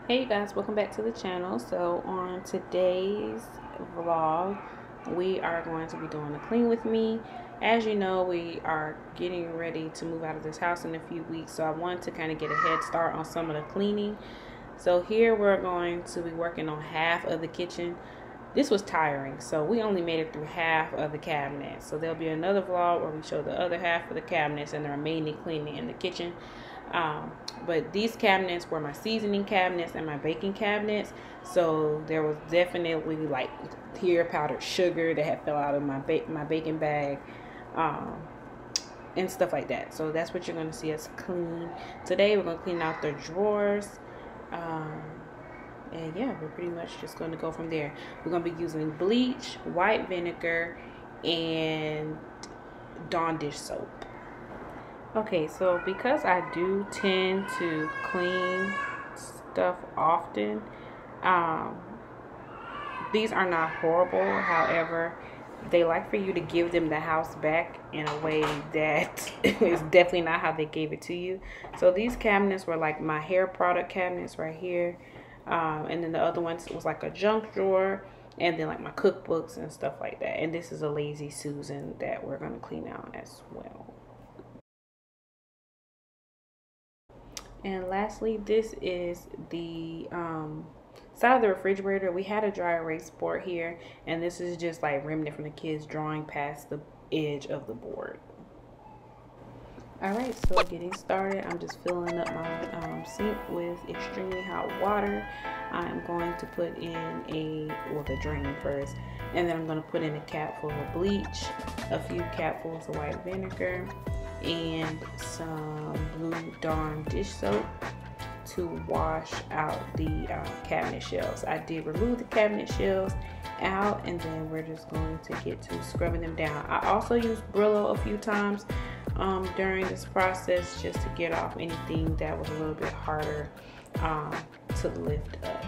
Hey you guys, welcome back to the channel. So on today's vlog, we are going to be doing a clean with me. As you know, we are getting ready to move out of this house in a few weeks, so I wanted to kind of get a head start on some of the cleaning. So here we're going to be working on half of the kitchen. This was tiring, so we only made it through half of the cabinets. So there'll be another vlog where we show the other half of the cabinets and the remaining cleaning in the kitchen. But these cabinets were my seasoning cabinets and my baking cabinets, so there was definitely like here powdered sugar that had fell out of my baking bag, and stuff like that. So that's what you're going to see us clean today. We're going to clean out the drawers, and yeah, we're pretty much just going to go from there. We're going to be using bleach, white vinegar, and Dawn dish soap. Okay, so because I do tend to clean stuff often, these are not horrible. However, they like for you to give them the house back in a way that is definitely not how they gave it to you. So these cabinets were like my hair product cabinets right here, and then the other ones was like a junk drawer, and then like my cookbooks and stuff like that. And this is a Lazy Susan that we're going to clean out as well. And lastly, this is the side of the refrigerator. We had a dry erase board here, and this is just like remnant from the kids drawing past the edge of the board. Alright, so getting started, I'm just filling up my sink with extremely hot water. I'm going to put in the drain first, and then I'm going to put in a capful of bleach, a few capfuls of white vinegar, and some blue Dawn dish soap to wash out the cabinet shelves. I did remove the cabinet shelves out, and then we're just going to get to scrubbing them down. I also used Brillo a few times during this process just to get off anything that was a little bit harder to lift up.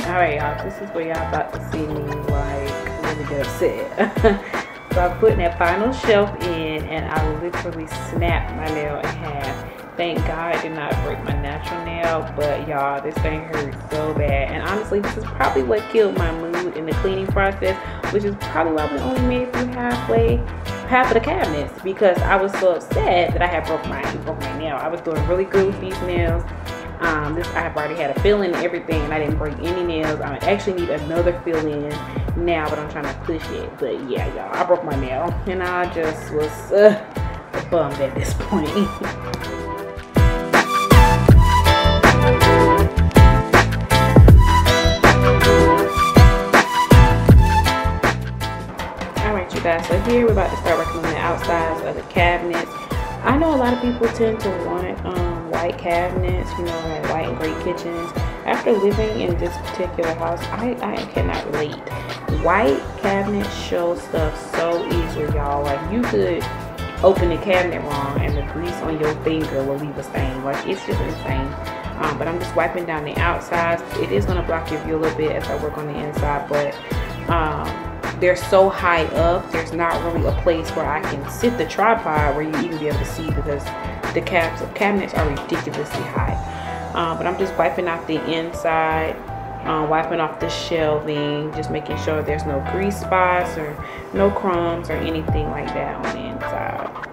Alright y'all, this is where y'all about to see me like really get upset. So I'm putting that final shelf in, and I literally snapped my nail in half. Thank God I did not break my natural nail, but y'all, this thing hurt so bad. And honestly, this is probably what killed my mood in the cleaning process, which is probably why we only made it through half of the cabinets, because I was so upset that I had broke my nail. I was doing really good with these nails. I have already had a fill-in and everything, and I didn't break any nails. I actually need another fill-in now, but I'm trying to push it. But yeah, y'all, I broke my nail, and I just was bummed at this point. Alright, you guys, so here we're about to start working on the outsides of the cabinets. I know a lot of people tend to want white cabinets, you know, like white and gray kitchens. After living in this particular house, I cannot relate. White cabinets show stuff so easily, y'all. Like, you could open the cabinet wrong and the grease on your finger will leave a stain. Like, it's just insane. But I'm just wiping down the outsides. It is going to block your view a little bit as I work on the inside, but they're so high up, there's not really a place where I can sit the tripod where you even be able to see, because the cabinets are ridiculously high. But I'm just wiping out the inside, wiping off the shelving, just making sure there's no grease spots or no crumbs or anything like that on the inside.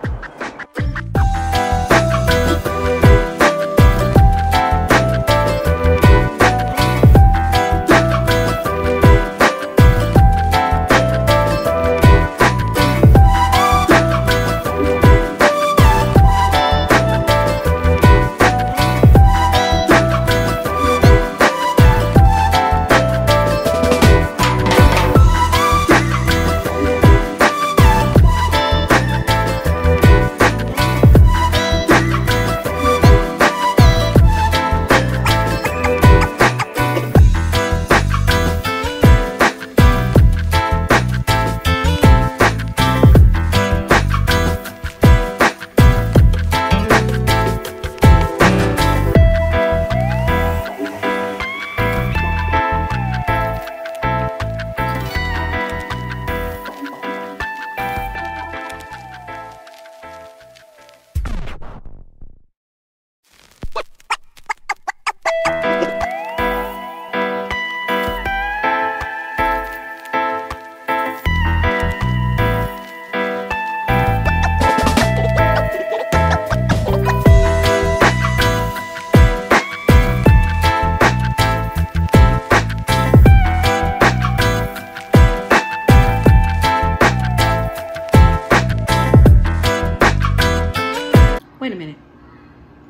Wait a minute.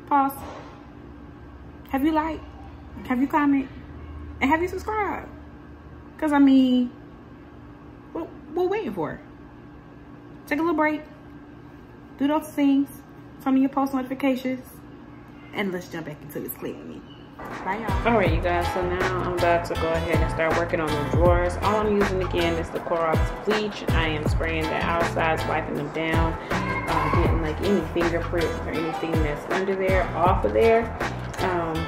Pause. Have you liked? Have you commented? And have you subscribed? Because, I mean, what we're waiting for. Take a little break. Do those things. Turn on your post notifications. And let's jump back into this cleaning. Bye, y'all. Alright, you guys. So now I'm about to go ahead and start working on the drawers. All I'm using again is the Clorox bleach. I am spraying the outsides, wiping them down. Getting like any fingerprints or anything that's under there off of there, and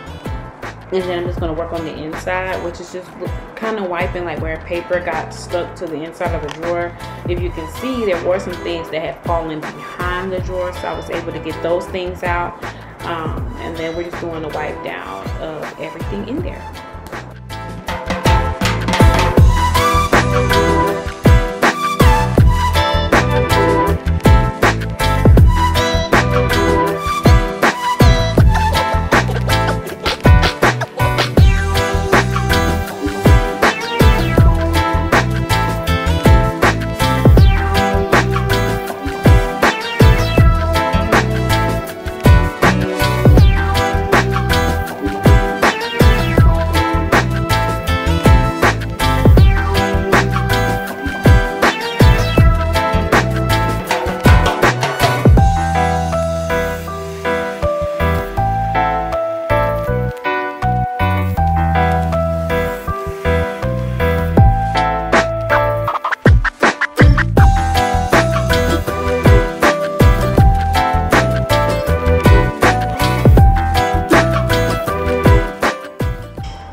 then I'm just going to work on the inside, which is just kind of wiping like where paper got stuck to the inside of the drawer. If you can see, there were some things that had fallen behind the drawer, so I was able to get those things out, and then we're just doing a wipe down of everything in there.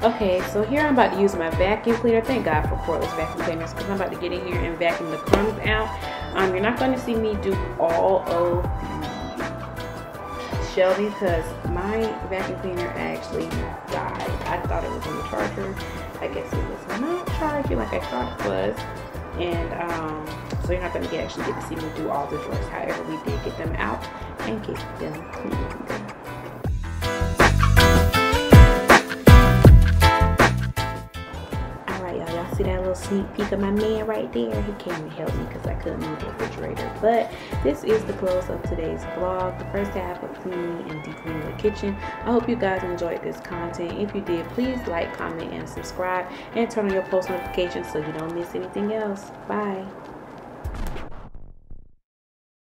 Okay, so here I'm about to use my vacuum cleaner. Thank God for cordless vacuum cleaners, because I'm about to get in here and vacuum the crumbs out. You're not going to see me do all of the show me because my vacuum cleaner actually died. I thought it was on the charger. I guess it was not charging like I thought it was. And so you're not going to actually get to see me do all the drawers. However, we did get them out and get them cleaned. Y'all see that little sneak peek of my man right there? He came and helped me because I couldn't move the refrigerator. But this is the close of today's vlog, the first half of cleaning and deep cleaning the kitchen. I hope you guys enjoyed this content. If you did, please like, comment, and subscribe, and turn on your post notifications so you don't miss anything else. Bye.